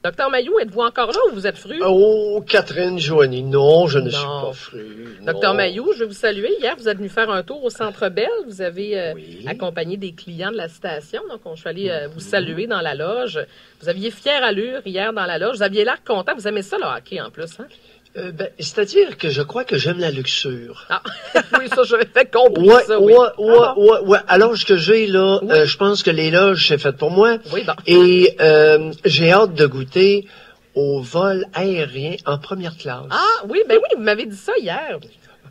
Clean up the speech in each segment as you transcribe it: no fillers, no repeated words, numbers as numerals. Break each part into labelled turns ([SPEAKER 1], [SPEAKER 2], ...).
[SPEAKER 1] Docteur Mailloux, êtes-vous encore là ou vous êtes fru?
[SPEAKER 2] Oh, Catherine Joanie, non, je ne suis pas fru.
[SPEAKER 1] Docteur Mailloux, je vais vous saluer. Hier, vous êtes venu faire un tour au Centre Bell. Vous avez accompagné des clients de la station. Donc, je suis allé vous saluer dans la loge. Vous aviez fière allure hier dans la loge. Vous aviez l'air content. Vous aimez ça, le hockey, en plus, hein?
[SPEAKER 2] C'est-à-dire que je crois que j'aime la luxure.
[SPEAKER 1] Ah, oui, ça, j'avais fait compris ça, oui.
[SPEAKER 2] Ouais. À l'âge que j'ai, là, je pense que les loges, c'est fait pour moi.
[SPEAKER 1] Oui, bon.
[SPEAKER 2] Et j'ai hâte de goûter au vol aérien en première classe.
[SPEAKER 1] Ah, oui, ben oui, vous m'avez dit ça hier.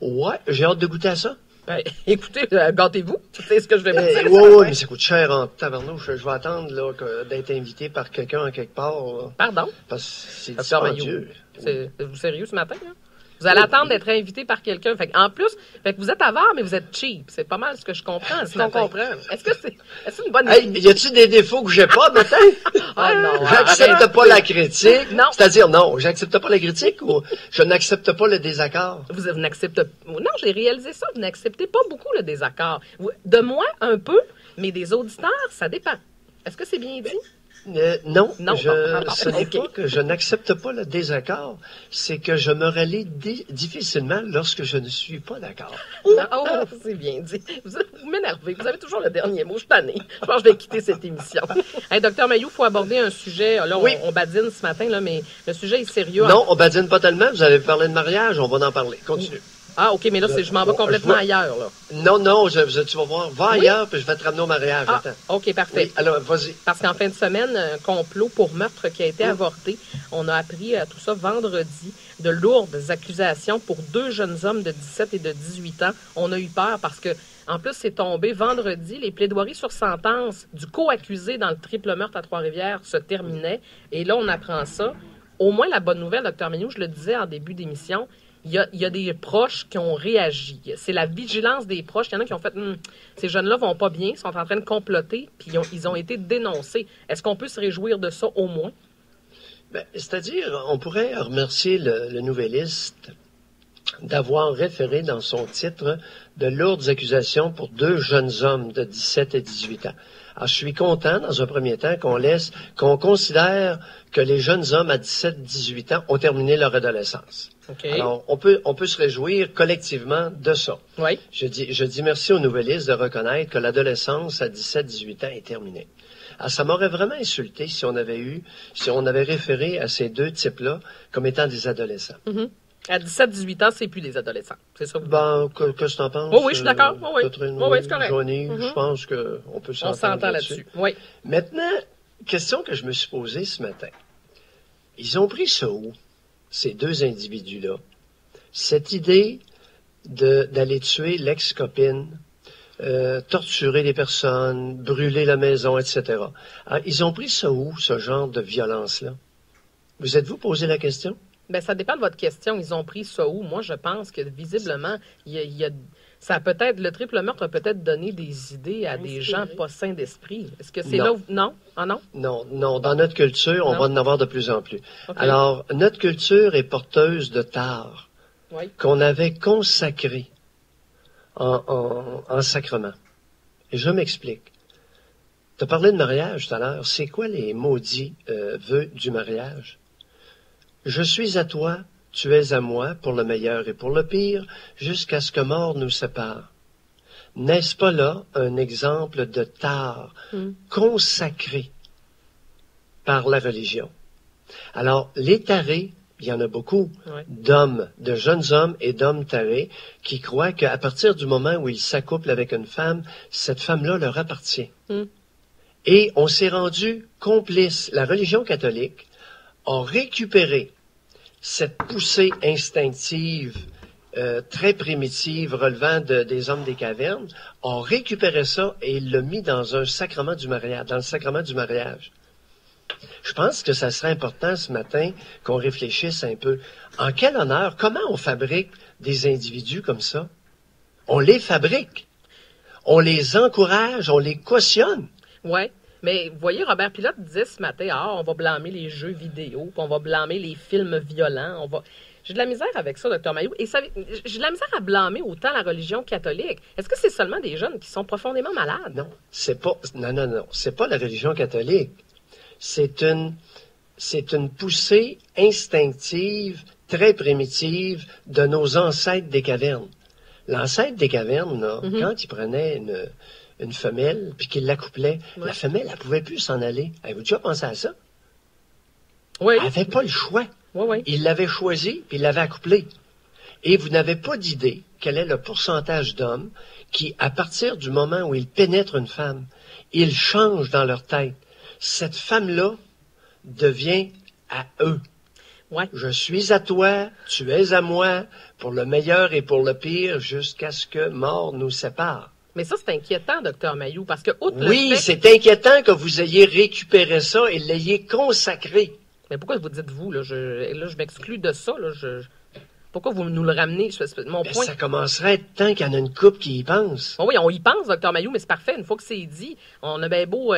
[SPEAKER 2] Ouais, j'ai hâte de goûter à ça.
[SPEAKER 1] Ben, écoutez, gâtez-vous. C'est ce que je vais vous dire.
[SPEAKER 2] Oui, mais ça coûte cher en tabarnouche. Je vais attendre là, d'être invité par quelqu'un en quelque part. Là.
[SPEAKER 1] Pardon?
[SPEAKER 2] Parce que c'est
[SPEAKER 1] dispendieux. Êtes-vous sérieux ce matin, là? Vous allez attendre d'être invité par quelqu'un. En plus, que vous êtes avare, mais vous êtes cheap. C'est pas mal ce que je comprends.
[SPEAKER 2] Ce qu'on comprend.
[SPEAKER 1] Est-ce que c'est une bonne idée?
[SPEAKER 2] Y a-t-il des défauts que j'ai pas, matin?
[SPEAKER 1] Non.
[SPEAKER 2] J'accepte pas la critique.
[SPEAKER 1] Non.
[SPEAKER 2] C'est-à-dire, non, j'accepte pas la critique ou je n'accepte pas le désaccord.
[SPEAKER 1] Vous n'acceptez pas. Non, j'ai réalisé ça. Vous n'acceptez pas beaucoup le désaccord. De moi, un peu, mais des auditeurs, ça dépend. Est-ce que c'est bien dit?
[SPEAKER 2] Non,
[SPEAKER 1] ce
[SPEAKER 2] n'est pas que je n'accepte pas le désaccord, c'est que je me relie difficilement lorsque je ne suis pas d'accord.
[SPEAKER 1] Oh, c'est bien dit. Vous m'énervez, vous avez toujours le dernier mot, je suis tannée. Je pense que je vais quitter cette émission. Hey, Docteur Mailloux, il faut aborder un sujet, là, on badine ce matin, là, mais le sujet est sérieux.
[SPEAKER 2] Non, on badine pas tellement, vous avez parlé de mariage, on va en parler. Continue.
[SPEAKER 1] Ah, OK, mais là, je m'en vais complètement ailleurs, là.
[SPEAKER 2] Non, tu vas voir. Va ailleurs, puis je vais te ramener au mariage.
[SPEAKER 1] Ah, OK, parfait.
[SPEAKER 2] Oui, alors, vas-y.
[SPEAKER 1] Parce qu'en fin de semaine, un complot pour meurtre qui a été avorté. On a appris tout ça vendredi. De lourdes accusations pour 2 jeunes hommes de 17 et de 18 ans. On a eu peur parce que, en plus, c'est tombé vendredi. Les plaidoiries sur sentence du co-accusé dans le triple meurtre à Trois-Rivières se terminaient. Et là, on apprend ça. Au moins, la bonne nouvelle, Dr. Mailloux, je le disais en début d'émission, il y a des proches qui ont réagi. C'est la vigilance des proches. Il y en a qui ont fait ces jeunes-là vont pas bien, sont en train de comploter, puis ils ont été dénoncés. Est-ce qu'on peut se réjouir de ça au moins?
[SPEAKER 2] C'est-à-dire, on pourrait remercier le Nouvelliste d'avoir référé dans son titre de lourdes accusations pour 2 jeunes hommes de 17 et 18 ans. Alors, je suis content, dans un premier temps, qu'on considère que les jeunes hommes à 17-18 ans ont terminé leur adolescence.
[SPEAKER 1] Okay.
[SPEAKER 2] Alors, on peut se réjouir collectivement de ça.
[SPEAKER 1] Oui.
[SPEAKER 2] Je dis merci aux nouvellistes de reconnaître que l'adolescence à 17-18 ans est terminée. Alors, ça m'aurait vraiment insulté si on avait référé à ces 2 types-là comme étant des adolescents.
[SPEAKER 1] Mm-hmm. À 17-18 ans, c'est plus des adolescents. C'est ça?
[SPEAKER 2] Qu'est-ce que tu en penses?
[SPEAKER 1] Oui, je suis d'accord. Oui, c'est correct.
[SPEAKER 2] Joanie, je pense qu'on peut s'entendre.
[SPEAKER 1] On s'entend là-dessus. Oui.
[SPEAKER 2] Maintenant, question que je me suis posée ce matin. Ils ont pris ça où, ces 2 individus-là? Cette idée d'aller tuer l'ex-copine, torturer les personnes, brûler la maison, etc. Alors, ils ont pris ça où, ce genre de violence-là? Vous êtes-vous posé la question?
[SPEAKER 1] Ça dépend de votre question. Ils ont pris ça où? Moi, je pense que visiblement, ça a peut-être, le triple meurtre a peut-être donné des idées à des gens pas sains d'esprit. Est-ce que c'est là où... Non? Ah non?
[SPEAKER 2] Non. Dans notre culture, on va en avoir de plus en plus.
[SPEAKER 1] Okay.
[SPEAKER 2] Alors, notre culture est porteuse de tares qu'on avait consacrées en sacrement. Et je m'explique. Tu as parlé de mariage tout à l'heure. C'est quoi les maudits vœux du mariage? Je suis à toi, tu es à moi, pour le meilleur et pour le pire, jusqu'à ce que mort nous sépare. N'est-ce pas là un exemple de tare consacré par la religion? Alors, les tarés, il y en a beaucoup, d'hommes, de jeunes hommes et d'hommes tarés, qui croient qu'à partir du moment où ils s'accouplent avec une femme, cette femme-là leur appartient. Et on s'est rendu complice. La religion catholique a récupéré cette poussée instinctive, très primitive, relevant des hommes des cavernes, a récupéré ça et l'a mis dans un sacrement du mariage, dans le sacrement du mariage. Je pense que ça serait important ce matin qu'on réfléchisse un peu. En quel honneur, comment on fabrique des individus comme ça? On les fabrique. On les encourage, on les cautionne.
[SPEAKER 1] Oui. Mais vous voyez, Robert Pilote disait ce matin, on va blâmer les jeux vidéo, puis on va blâmer les films violents. J'ai de la misère avec ça, Dr. Mailloux. Et j'ai de la misère à blâmer autant la religion catholique. Est-ce que c'est seulement des jeunes qui sont profondément malades?
[SPEAKER 2] Non, c'est pas la religion catholique. C'est une c'est une poussée instinctive, très primitive de nos ancêtres des cavernes. L'ancêtre des cavernes, là, quand il prenait une femelle puis qu'il l'accouplait, la femelle, elle pouvait plus s'en aller. Avez-vous déjà pensé à ça?
[SPEAKER 1] Oui.
[SPEAKER 2] Elle n'avait pas le choix.
[SPEAKER 1] Oui.
[SPEAKER 2] Il l'avait choisi puis il l'avait accouplé. Et vous n'avez pas d'idée quel est le pourcentage d'hommes qui, à partir du moment où ils pénètrent une femme, ils changent dans leur tête. Cette femme-là devient à eux.
[SPEAKER 1] Ouais.
[SPEAKER 2] Je suis à toi, tu es à moi, pour le meilleur et pour le pire, jusqu'à ce que mort nous sépare.
[SPEAKER 1] Mais ça, c'est inquiétant, Dr Mailloux, parce que
[SPEAKER 2] Oui, c'est inquiétant que vous ayez récupéré ça et l'ayez consacré.
[SPEAKER 1] Mais pourquoi vous dites vous, là? Je m'exclus de ça, là. Pourquoi vous nous le ramenez? Mon point...
[SPEAKER 2] Ça commencerait à être temps qu'il y en a une couple qui y pense.
[SPEAKER 1] Oh oui, on y pense, Dr Mailloux, mais c'est parfait. Une fois que c'est dit, on a bien beau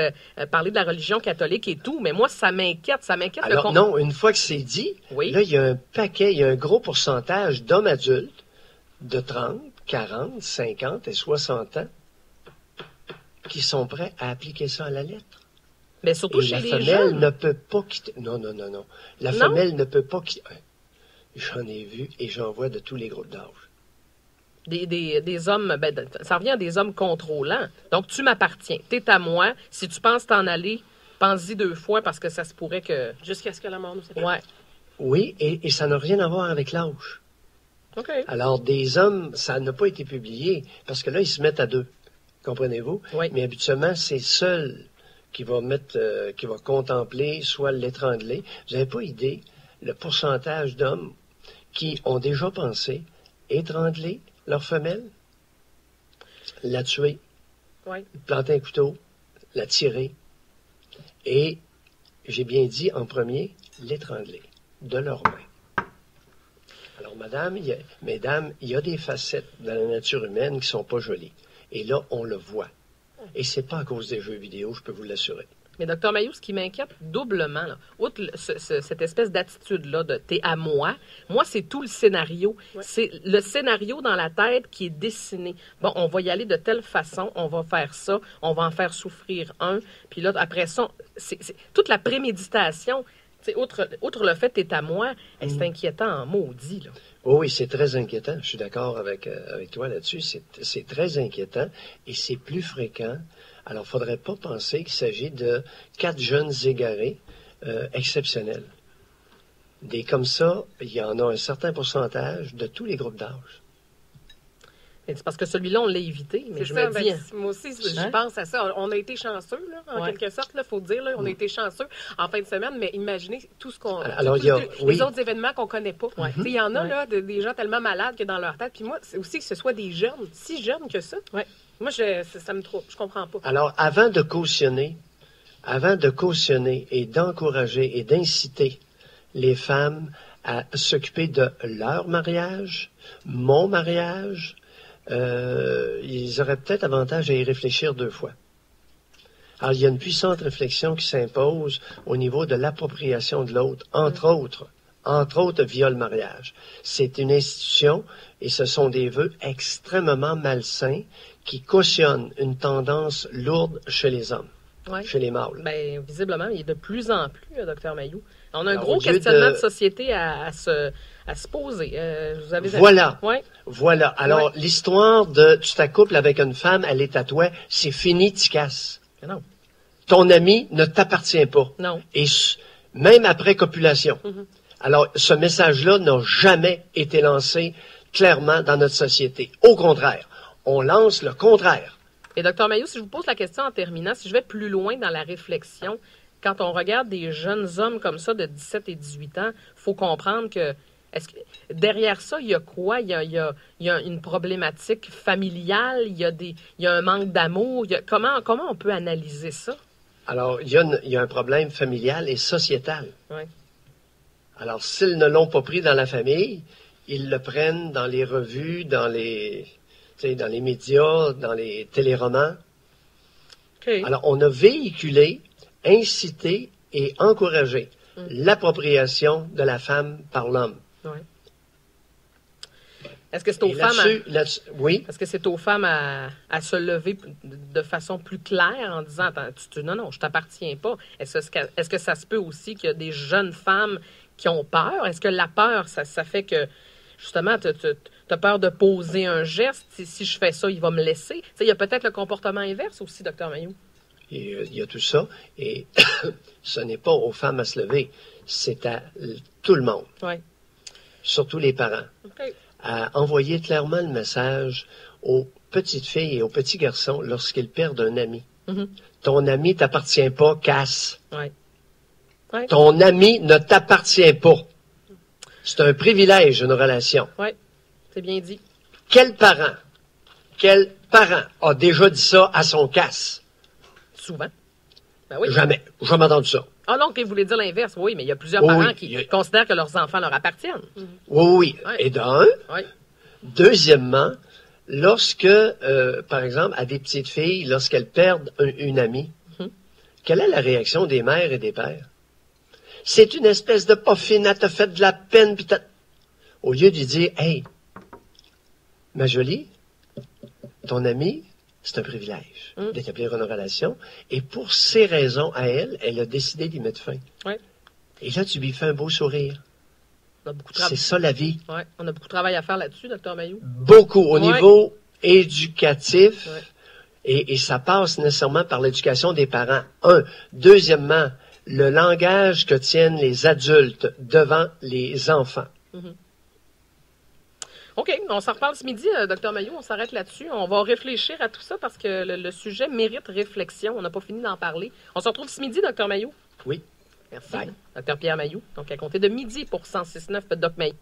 [SPEAKER 1] parler de la religion catholique et tout, mais moi, ça m'inquiète.
[SPEAKER 2] Alors non, une fois que c'est dit, là, il y a un paquet, il y a un gros pourcentage d'hommes adultes de 30, 40, 50 et 60 ans qui sont prêts à appliquer ça à la lettre.
[SPEAKER 1] Mais surtout
[SPEAKER 2] et
[SPEAKER 1] chez les
[SPEAKER 2] jeunes. La femelle ne peut pas quitter... Non. La femelle ne peut pas quitter... J'en ai vu et j'en vois de tous les groupes d'âge.
[SPEAKER 1] Des hommes, ça revient à des hommes contrôlants. Donc, tu m'appartiens. T'es à moi. Si tu penses t'en aller, pense-y 2 fois parce que ça se pourrait que...
[SPEAKER 3] Jusqu'à ce que la mort nous sépare.
[SPEAKER 1] Ouais.
[SPEAKER 2] Oui, et ça n'a rien à voir avec l'âge.
[SPEAKER 1] OK.
[SPEAKER 2] Alors, des hommes, ça n'a pas été publié parce que là, ils se mettent à 2. Comprenez-vous?
[SPEAKER 1] Oui.
[SPEAKER 2] Mais habituellement, c'est seul qui va contempler, soit l'étrangler. Vous n'avez pas idée le pourcentage d'hommes qui ont déjà pensé étrangler leur femelle, la tuer, planter un couteau, la tirer, et, j'ai bien dit en premier, l'étrangler de leurs mains. Alors, mesdames, il y a des facettes dans la nature humaine qui sont pas jolies. Et là, on le voit. Et c'est pas à cause des jeux vidéo, je peux vous l'assurer.
[SPEAKER 1] Mais Dr Mailloux, ce qui m'inquiète doublement, là, outre cette espèce d'attitude-là de « t'es à moi », c'est tout le scénario. Ouais. C'est le scénario dans la tête qui est dessiné. Bon, on va y aller de telle façon, on va faire ça, on va en faire souffrir un, puis là, après ça, c'est toute la préméditation. Outre le fait que t'es à moi, c'est inquiétant en maudit, là.
[SPEAKER 2] Oh oui, c'est très inquiétant. Je suis d'accord avec toi là-dessus. C'est très inquiétant et c'est plus fréquent. Alors, il ne faudrait pas penser qu'il s'agit de 4 jeunes égarés exceptionnels. Des comme ça, il y en a un certain pourcentage de tous les groupes d'âge.
[SPEAKER 1] C'est parce que celui-là, on l'a évité, mais je me dis...
[SPEAKER 3] Moi aussi, je pense à ça. On a été chanceux, là, en quelque sorte, il faut dire. Là, on a été chanceux en fin de semaine, mais imaginez tout ce qu'on...
[SPEAKER 2] Alors,
[SPEAKER 3] les autres événements qu'on ne connaît pas. Il y en a là, des gens tellement malades que dans leur tête. Puis moi, c'est aussi que ce soit des jeunes, si jeunes que ça. Moi, ça me trouble. Je comprends pas.
[SPEAKER 2] Alors, avant de cautionner et d'encourager et d'inciter les femmes à s'occuper de leur mariage, mon mariage, ils auraient peut-être avantage à y réfléchir 2 fois. Alors, il y a une puissante réflexion qui s'impose au niveau de l'appropriation de l'autre, entre autres via le mariage. C'est une institution et ce sont des vœux extrêmement malsains qui cautionnent une tendance lourde chez les hommes, chez les mâles.
[SPEAKER 1] Bien, visiblement, il y a de plus en plus, Dr Mailloux. On a un gros questionnement de société à se poser. Vous avez
[SPEAKER 2] Voilà. Alors, l'histoire de tu t'accouples avec une femme, elle est à toi, c'est fini, tu casses.
[SPEAKER 1] Non.
[SPEAKER 2] Ton ami ne t'appartient pas.
[SPEAKER 1] Non.
[SPEAKER 2] Et même après copulation. Alors, ce message-là n'a jamais été lancé clairement dans notre société. Au contraire, on lance le contraire.
[SPEAKER 1] Et Dr Mailloux, si je vous pose la question en terminant, si je vais plus loin dans la réflexion, quand on regarde des jeunes hommes comme ça de 17 et 18 ans, il faut comprendre que derrière ça, il y a quoi? Il y a une problématique familiale, il y a un manque d'amour. Comment on peut analyser ça?
[SPEAKER 2] Alors, il y a un problème familial et sociétal.
[SPEAKER 1] Oui.
[SPEAKER 2] Alors, s'ils ne l'ont pas pris dans la famille, ils le prennent dans les revues, dans les médias, dans les téléromans.
[SPEAKER 1] Okay.
[SPEAKER 2] Alors, on a véhiculé, incité et encouragé l'appropriation de la femme par l'homme.
[SPEAKER 1] Oui. Est-ce que c'est aux
[SPEAKER 2] Et
[SPEAKER 1] femmes
[SPEAKER 2] oui.
[SPEAKER 1] Est-ce que c'est aux femmes à se lever de façon plus claire en disant attends, non, je t'appartiens pas. Est-ce que ça se peut aussi qu'il y a des jeunes femmes qui ont peur? Est-ce que la peur, ça fait que justement, tu as peur de poser un geste? Si je fais ça, il va me laisser. Il y a peut-être le comportement inverse aussi, Dr Mailloux.
[SPEAKER 2] Il y a tout ça. Et ce n'est pas aux femmes à se lever. C'est à tout le monde.
[SPEAKER 1] Oui.
[SPEAKER 2] Surtout les parents.
[SPEAKER 1] Okay.
[SPEAKER 2] À envoyer clairement le message aux petites filles et aux petits garçons lorsqu'ils perdent un ami.
[SPEAKER 1] Mm-hmm.
[SPEAKER 2] Ton ami t'appartient pas, casse.
[SPEAKER 1] Oui. Ouais.
[SPEAKER 2] Ton ami ne t'appartient pas. C'est un privilège, une relation.
[SPEAKER 1] Oui, c'est bien dit.
[SPEAKER 2] Quel parent a déjà dit ça à son casse?
[SPEAKER 1] Souvent. Ben oui.
[SPEAKER 2] Jamais. J'ai jamais entendu ça.
[SPEAKER 1] Ah non, vous voulez dire l'inverse, oui, mais il y a plusieurs parents qui considèrent que leurs enfants leur appartiennent.
[SPEAKER 2] Oui.
[SPEAKER 1] Ouais.
[SPEAKER 2] Et d'un.
[SPEAKER 1] Oui.
[SPEAKER 2] Deuxièmement, lorsque, par exemple, à des petites filles, lorsqu'elles perdent une amie, quelle est la réaction des mères et des pères? C'est une espèce de pas fine, elle t'a fait de la peine, puis au lieu de lui dire, hey, ma jolie, ton amie, c'est un privilège d'établir une relation, et pour ces raisons à elle, elle a décidé d'y mettre fin.
[SPEAKER 1] Oui.
[SPEAKER 2] Et là, tu lui fais un beau sourire. C'est ça la vie.
[SPEAKER 1] Ouais. On a beaucoup de travail à faire là-dessus, Dr Mailloux.
[SPEAKER 2] Beaucoup, au niveau éducatif, et ça passe nécessairement par l'éducation des parents. Deuxièmement, le langage que tiennent les adultes devant les enfants.
[SPEAKER 1] Mm-hmm. OK, on s'en reparle ce midi, Dr Mailloux, on s'arrête là-dessus. On va réfléchir à tout ça parce que le sujet mérite réflexion. On n'a pas fini d'en parler. On se retrouve ce midi, Dr Mailloux.
[SPEAKER 2] Oui.
[SPEAKER 1] Merci.
[SPEAKER 2] Bye.
[SPEAKER 1] Dr Pierre Mailloux. Donc, à compter de midi pour 106.9 Doc Mailloux.